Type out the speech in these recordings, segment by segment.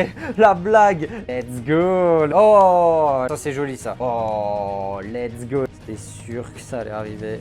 Et la blague. Let's go. Oh, ça c'est joli ça. Oh, let's go. C'était sûr que ça allait arriver.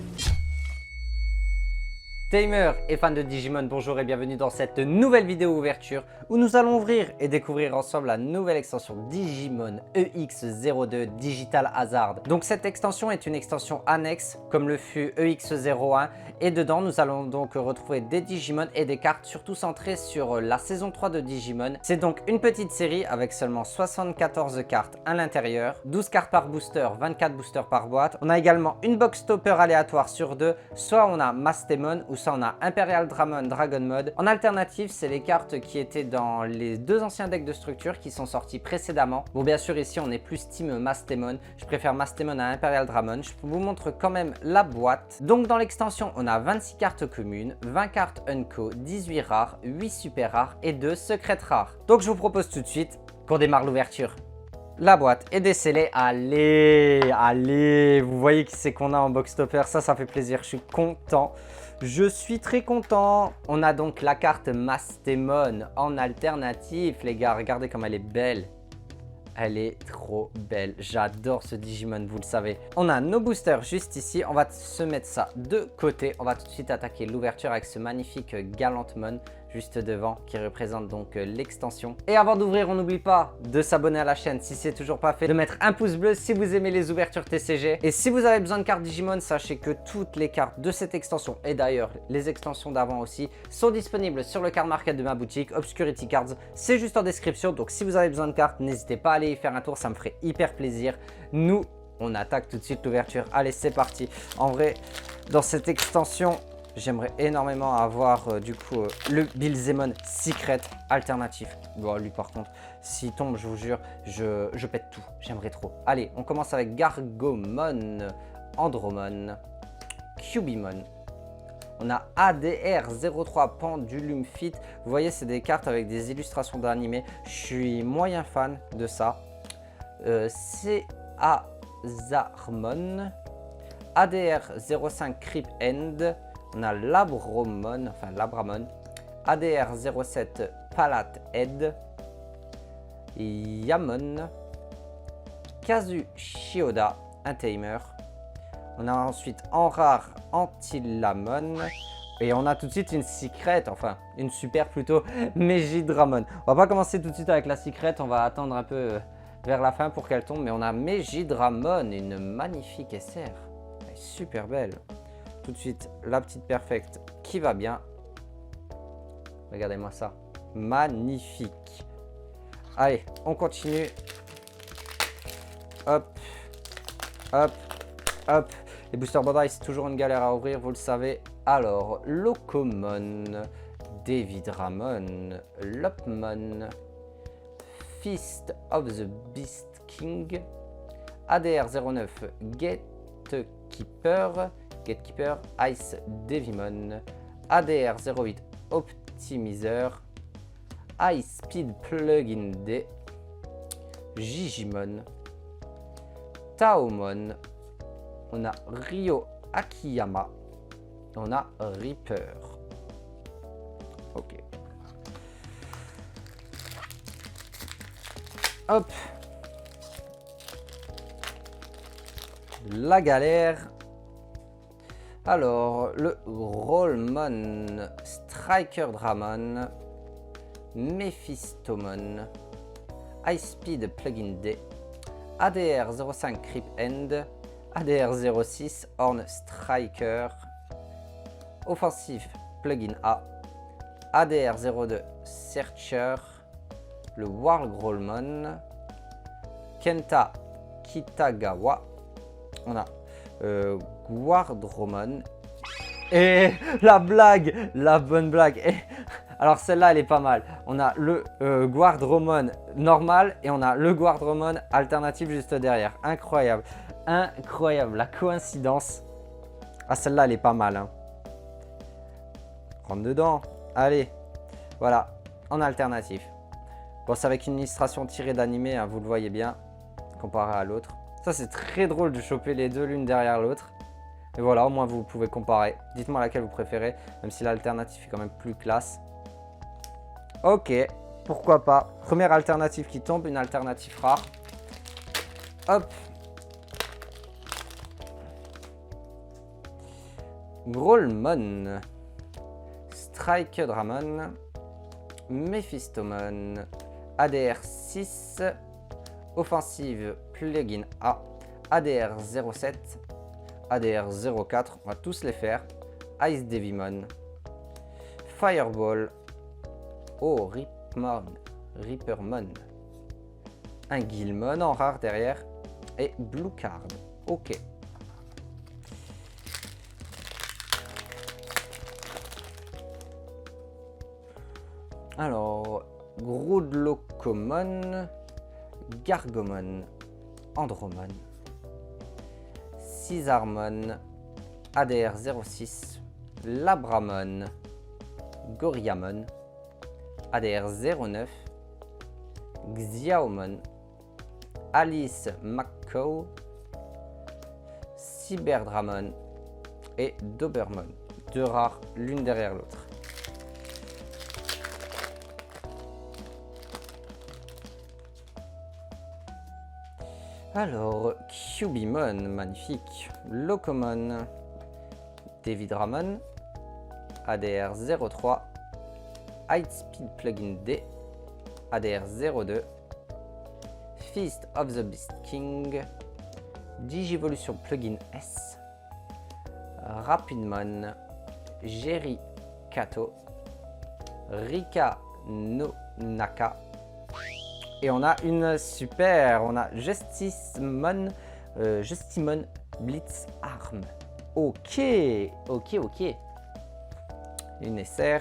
Tamer et fans de Digimon, bonjour et bienvenue dans cette nouvelle vidéo ouverture où nous allons ouvrir et découvrir ensemble la nouvelle extension Digimon EX02 Digital Hazard. Donc cette extension est une extension annexe comme le fut EX01 et dedans nous allons donc retrouver des Digimon et des cartes surtout centrées sur la saison 3 de Digimon. C'est donc une petite série avec seulement 74 cartes à l'intérieur, 12 cartes par booster, 24 boosters par boîte. On a également une box topper aléatoire sur deux, soit on a Mastemon ou ça on a Imperial Dramon Dragon Mode. En alternative, c'est les cartes qui étaient dans les deux anciens decks de structure qui sont sortis précédemment. Bon, bien sûr, ici on est plus team Mastemon. Je préfère Mastemon à Imperial Dramon. Je vous montre quand même la boîte. Donc dans l'extension, on a 26 cartes communes, 20 cartes Unco, 18 rares, 8 super rares et 2 secrètes rares. Donc je vous propose tout de suite qu'on démarre l'ouverture. La boîte est décellée. Allez, vous voyez qui c'est qu'on a en box topper. Ça fait plaisir, je suis content. Je suis très content. On a donc la carte Mastemon en alternative, les gars. Regardez comme elle est belle. Elle est trop belle. J'adore ce Digimon, vous le savez. On a nos boosters juste ici. On va se mettre ça de côté. On va tout de suite attaquer l'ouverture avec ce magnifique Gallantmon juste devant qui représente donc l'extension. Et avant d'ouvrir, on n'oublie pas de s'abonner à la chaîne si c'est toujours pas fait, de mettre un pouce bleu si vous aimez les ouvertures TCG. Et si vous avez besoin de cartes Digimon, sachez que toutes les cartes de cette extension et d'ailleurs les extensions d'avant aussi sont disponibles sur le card market de ma boutique Obscurity Cards. C'est juste en description, donc si vous avez besoin de cartes, n'hésitez pas à aller y faire un tour, ça me ferait hyper plaisir. Nous, on attaque tout de suite l'ouverture. Allez, c'est parti. En vrai, dans cette extension, j'aimerais énormément avoir du coup le Bilzemon Secret alternatif. Bon, lui par contre, s'il tombe, je vous jure, je pète tout. J'aimerais trop. Allez, on commence avec Gargomon, Andromon, Cubimon. On a ADR03 Pendulum Fit. Vous voyez, c'est des cartes avec des illustrations d'animé. Je suis moyen fan de ça. Cazarmon, ADR05 Creep End. On a Labramon, ADR07 Palate Head, Yamon, Kazu Shioda, un Tamer. On a ensuite en rare Antilamon. Et on a tout de suite une secret, enfin une super plutôt, Megidramon. On va pas commencer tout de suite avec la secret, on va attendre un peu vers la fin pour qu'elle tombe. Mais on a Megidramon, une magnifique SR. Elle est super belle. Tout de suite, la petite perfecte qui va bien. Regardez-moi ça. Magnifique. Allez, on continue. Hop, hop, hop. Les booster borders, c'est toujours une galère à ouvrir, vous le savez. Alors, Locomon, Davidramon, Lopmon, Fist of the Beast King, ADR09, Gatekeeper, Ice Devimon, ADR08 Optimizer, Ice Speed Plugin D, Gigimon, Taomon, on a Ryo Akiyama, on a Reaper. Ok. Hop. La galère. Alors, le Rollmon, Striker Dramon, Mephistomon, Ice Speed Plugin D, ADR05 Creep End, ADR06 Horn Striker, Offensive Plugin A, ADR02 Searcher, le Wargrollmon, Kenta Kitagawa, on a Guardromon et la blague, la bonne blague. Et alors celle-là elle est pas mal. On a le Guardromon normal et on a le Guardromon alternatif juste derrière. Incroyable, incroyable la coïncidence. Ah celle-là elle est pas mal hein. Rentre dedans. Allez, voilà, en alternatif. Bon, c'est avec une illustration tirée d'animé, hein, vous le voyez bien, comparé à l'autre. Ça, c'est très drôle de choper les deux l'une derrière l'autre. Et voilà, au moins vous pouvez comparer. Dites-moi laquelle vous préférez, même si l'alternative est quand même plus classe. Ok, Pourquoi pas. Première alternative qui tombe, une alternative rare. Hop. Growlmon. Strike-Dramon. Mephistomon. ADR 6. Offensive plugin A. ADR 07. ADR 04. On va tous les faire. Ice Devimon. Fireball. Oh, Rippermon. Un Guilmon en rare derrière. Et Blue Card. Ok. Alors, Groudlocomon, Gargomon, Andromon, Scizarmon, ADR 06, Labramon, Goriamon, ADR 09, Xiaomon, Alice McCow, Cyberdramon et Dobermon. Deux rares, l'une derrière l'autre. Alors, Cubimon, magnifique. Locomon, Davidramon, ADR 03, Hightspeed Plugin D, ADR 02, Feast of the Beast King, Digivolution Plugin S, Rapidmon, Jerry Kato, Rika no Naka. Et on a une super, on a Justimon Blitz Arm. Ok. Une SR.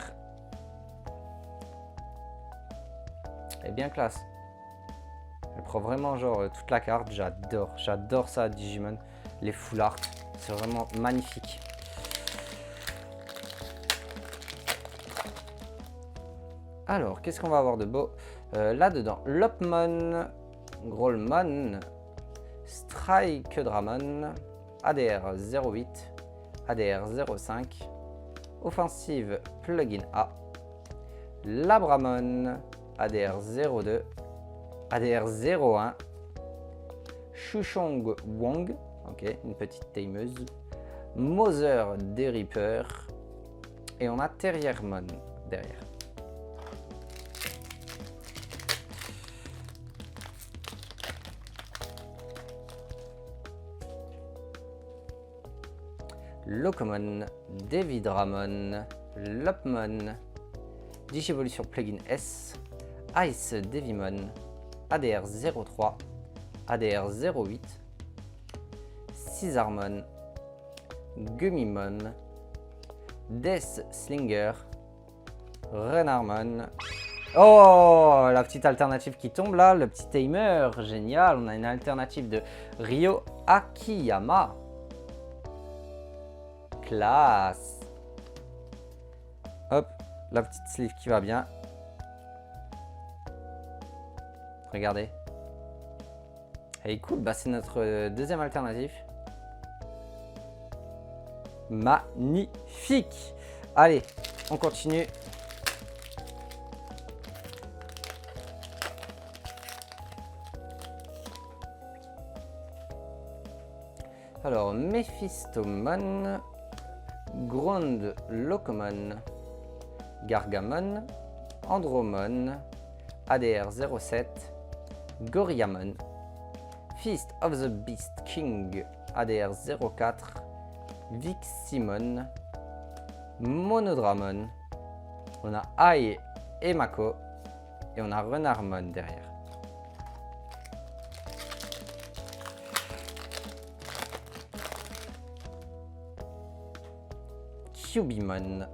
Elle est bien classe. Elle prend vraiment genre toute la carte, j'adore ça Digimon. Les full art, c'est vraiment magnifique. Alors, qu'est-ce qu'on va avoir de beau là-dedans? Lopmon, Growlmon, Strike-Dramon, ADR 08, ADR 05, Offensive Plugin A, Labramon, ADR 02, ADR 01, Chuchong Wong, ok, une petite tameuse, Mother des Reaper, et on a Terriermon derrière. Locomon, Davidramon, Lopmon, Digivolution Plugin S, Ice Devimon, ADR 03, ADR 08, Scizarmon, Gummimon, Death Slinger, Renarmon. Oh, la petite alternative qui tombe là, le petit timer, génial. On a une alternative de Ryo Akiyama. Classe. Hop, la petite sleeve qui va bien. Regardez. Elle est cool, bah c'est notre deuxième alternative. Magnifique. Allez, on continue. Alors, Mephistomon, Groundlocomon, Gargamon, Andromon, ADR 07, Goriamon, Feast of the Beast King, ADR 04, Viximon, Monodramon, on a Ai et Mako, et on a Renarmon derrière. Cubimon,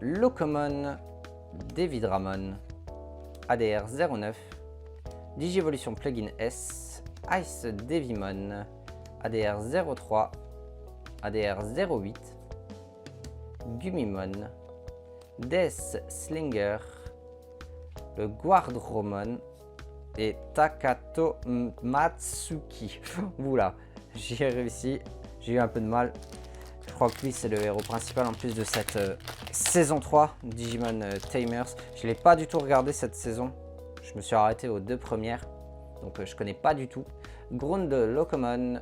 Locomon, Davidramon, ADR 09, Digivolution Plugin S, Ice Devimon, ADR 03, ADR 08, Gummimon, Death Slinger, le Guardromon et Takato Matsuki. Oula, j'ai réussi, j'ai eu un peu de mal. crois que lui, c'est le héros principal en plus de cette saison 3, Digimon Tamers. Je ne l'ai pas du tout regardé cette saison. Je me suis arrêté aux 2 premières. Donc je connais pas du tout. Ground Locomon,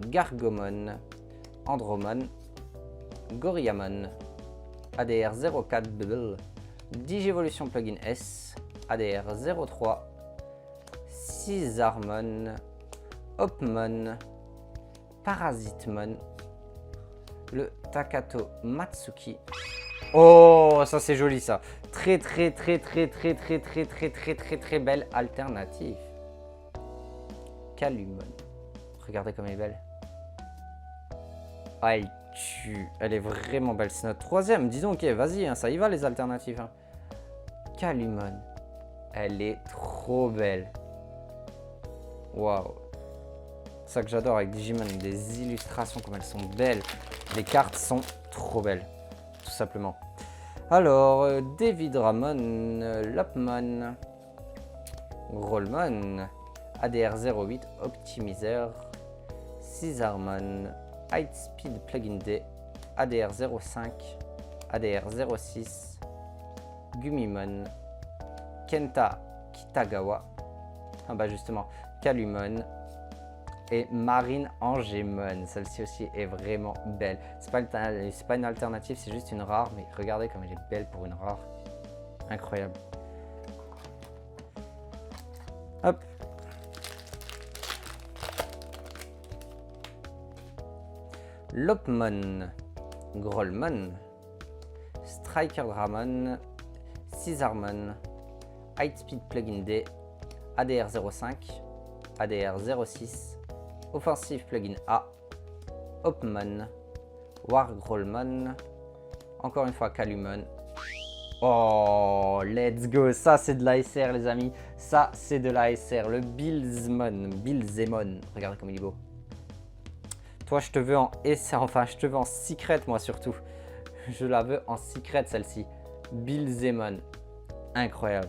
Gargomon, Andromon, Goriyamon, ADR 04 Bubble, Digivolution Plugin S, ADR 03, Scizarmon, Hopmon, Parasitemon, le Takato Matsuki. Oh, ça c'est joli ça. Très belle alternative. Calumon. Regardez comme elle est belle. Ah, elle tue. Elle est vraiment belle. C'est notre 3e. Dis donc, ok, vas-y, hein, ça y va les alternatives. Hein. Calumon. Elle est trop belle. Waouh. C'est ça que j'adore avec Digimon. Des illustrations, comme elles sont belles. Les cartes sont trop belles. Tout simplement. Alors, Davidramon, Lopmon, Rollmon, ADR 08, Optimizer, Scizarmon, Hightspeed Plugin D, ADR 05, ADR 06, Gumimon, Kenta Kitagawa, ah bah justement, Calumon et Marine Angemon. Celle-ci aussi est vraiment belle. C'est pas une alternative, c'est juste une rare, mais regardez comme elle est belle pour une rare. Incroyable. Hop. Lopmon, Grollmon, Strikerdramon, Scizarmon, Hightspeed Plugin D, ADR 05, ADR 06, Offensive Plugin A, Hopmon, Wargrollmon, encore une fois Calumon. Oh, let's go, ça c'est de l'ASR les amis, ça c'est de l'ASR, le Billzmon, regardez comme il est beau. Toi, je te veux en SR, enfin, je te veux en secret, moi, surtout. Je la veux en secret, celle-ci. Billzmon. Incroyable.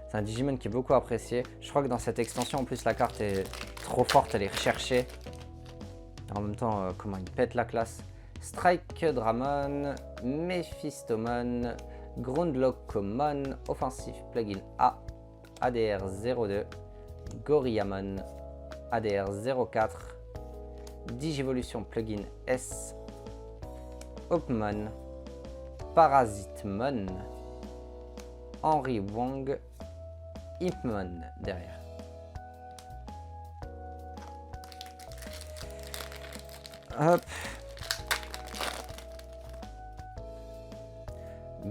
C'est un Digimon qui est beaucoup apprécié. Je crois que dans cette extension, en plus, la carte est trop forte, elle est recherchée. En même temps, comment il pète la classe. Strikerdramon, Mephistomon, Grundlockomon, Offensive Plugin A, ADR 02, Goriyamon, ADR 04, Digivolution Plugin S, Hopmon, Parasitemon, Henry Wong, Impmon derrière. Hop.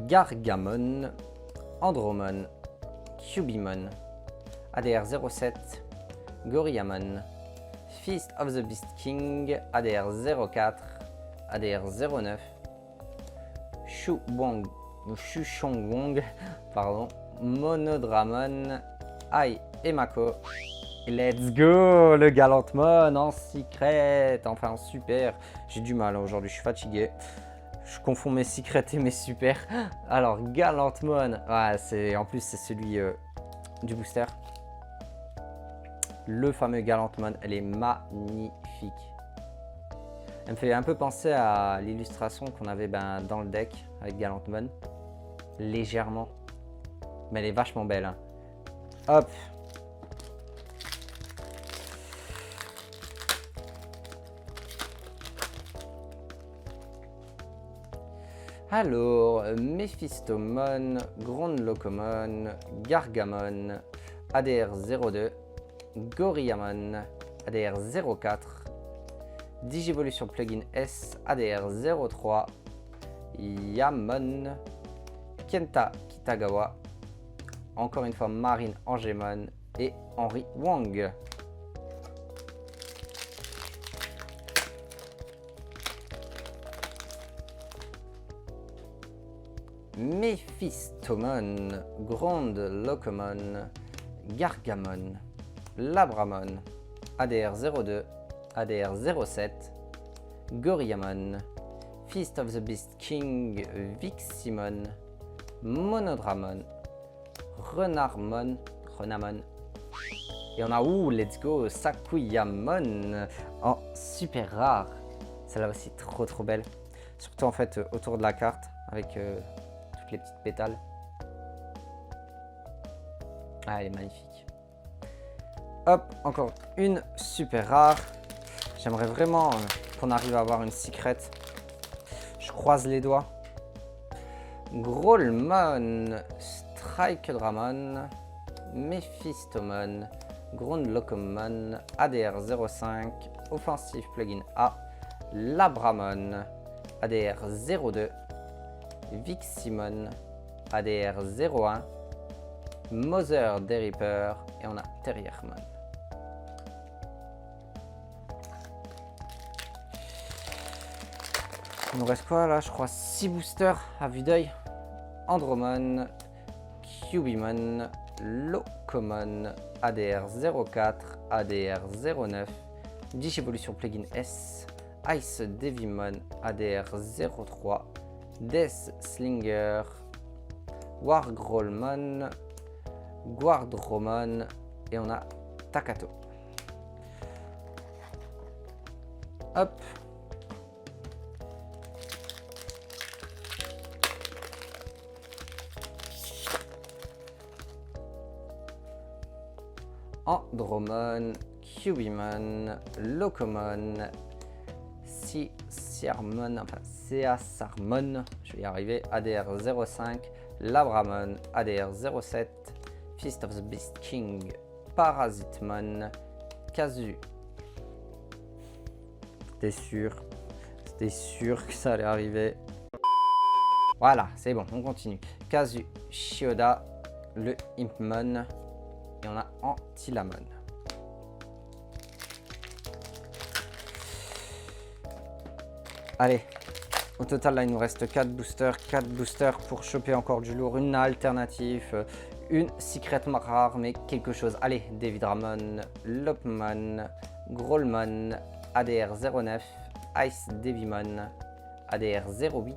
Gargamon, Andromon, Cubimon, ADR 07, Goriyamon, Feast of the Beast King, ADR 04, ADR 09, Shushongwong, pardon, Monodramon, Ai et Mako. Let's go, le Galantmon en secret, enfin super. J'ai du mal aujourd'hui, je suis fatigué. Je confonds mes secrets et mes super. Alors, Galantmon, ouais, en plus c'est celui du booster. Le fameux Galantmon, elle est magnifique. Elle me fait un peu penser à l'illustration qu'on avait dans le deck avec Galantmon. Légèrement. Mais elle est vachement belle. Hein. Hop. Alors, Mephistomon, Grundlockomon, Gargamon, ADR 02, Goriyamon, ADR 04, Digivolution Plugin S, ADR 03, Yamon, Kenta Kitagawa, encore une fois Marine Angemon et Henry Wong. Mephistomon, Grundlockomon, Gargamon, Labramon, ADR 02, ADR 07, Goriyamon, Feast of the Beast King, Viximon, Monodramon, Renamon, et on a, let's go, Sakuyamon en super rare. Celle-là aussi trop belle. Surtout en fait autour de la carte avec toutes les petites pétales. Ah, elle est magnifique. Hop, encore une super rare. J'aimerais vraiment qu'on arrive à avoir une secret. Je croise les doigts. Growlmon, Strike-Dramon, Mephistomon, Grundlocomon, ADR05, Offensive Plugin A, Labramon, ADR02, Viximon, ADR01, Mother des Reaper et on a Terriermon. Il nous reste quoi là? Je crois 6 boosters à vue d'œil. Andromon, Cubimon, Locomon, ADR04, ADR09, Digivolution Plugin S, Ice Devimon, ADR03, Death Slinger, Wargrolmon, Guardromon et on a Takato. Hop. Andromon, Cubimon, Locomon, Seasarmon, je vais y arriver, ADR05, Labramon, ADR07, Fist of the Beast King, Parasitemon, Kazu. C'était sûr que ça allait arriver. Voilà, c'est bon, on continue. Kazu, Shioda, le Impmon. Et on a Antilamon. Allez, au total là il nous reste 4 boosters. 4 boosters pour choper encore du lourd. Une alternative, une secret rare mais quelque chose. Allez, Devidramon, Lopmon, Growlmon, ADR09, Ice Devimon, ADR08,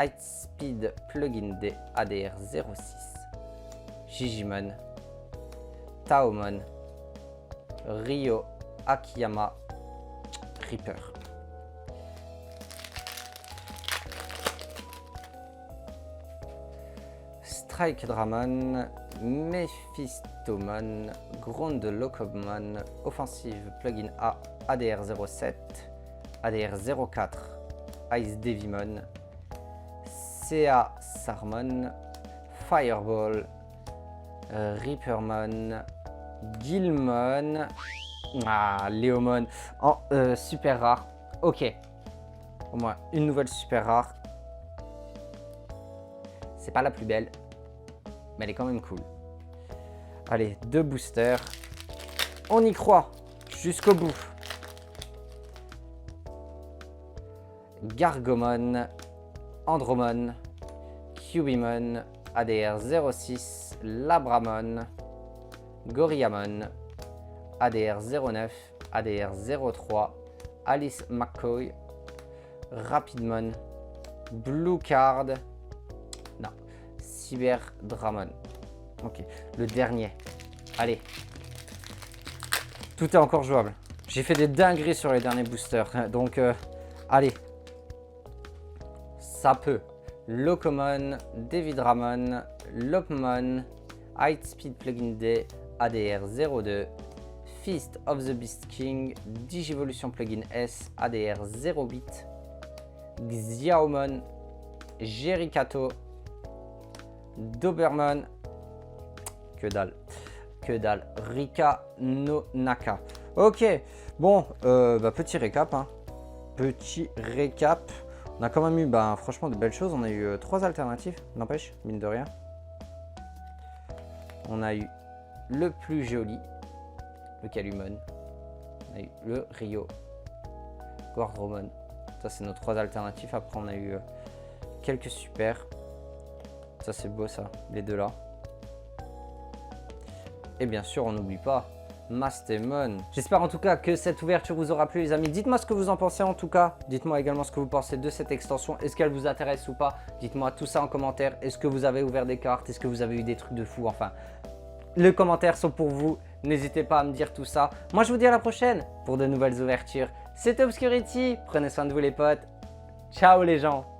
Ice Speed Plugin D, ADR06, Gigimon, Taomon, Ryo, Akiyama, Reaper. Strike-Dramon, Mephistomon, Grundlocomon, Offensive Plugin A, ADR07, ADR04, Ice Devimon, Seasarmon, Fireball, Reapermon, Guilmon, Léomon en super rare. Ok, au moins une nouvelle super rare. C'est pas la plus belle, mais elle est quand même cool. Allez, 2 boosters. On y croit jusqu'au bout. Gargomon, Andromon, Cubimon, ADR06, Labramon, Gorillamon, ADR09, ADR03, Alice McCoy, Rapidmon, Blue Card, non, Cyberdramon. Ok, le dernier. Allez. Tout est encore jouable. J'ai fait des dingueries sur les derniers boosters. Donc, allez. Ça peut. Locomon, Devidramon, Lopmon, High Speed Plugin D, ADR02, Fist of the Beast King, Digivolution Plugin S, ADR08, Xiaomon, Jericato, Doberman, que dalle, Rika no Naka. Ok, bon, petit récap, hein. Petit récap. On a quand même eu, franchement, de belles choses. On a eu 3 alternatives, n'empêche, mine de rien. On a eu le plus joli, le Calumon. On a eu le Rio, Guardromon. Ça, c'est nos 3 alternatives. Après, on a eu quelques super. Ça, c'est beau, ça, les deux là. Et bien sûr, on n'oublie pas Mastemon. J'espère en tout cas que cette ouverture vous aura plu les amis. Dites-moi ce que vous en pensez en tout cas. Dites-moi également ce que vous pensez de cette extension. Est-ce qu'elle vous intéresse ou pas? Dites-moi tout ça en commentaire. Est-ce que vous avez ouvert des cartes? Est-ce que vous avez eu des trucs de fou? Enfin, les commentaires sont pour vous. N'hésitez pas à me dire tout ça. Moi, je vous dis à la prochaine pour de nouvelles ouvertures. C'était Obscurity. Prenez soin de vous les potes. Ciao les gens.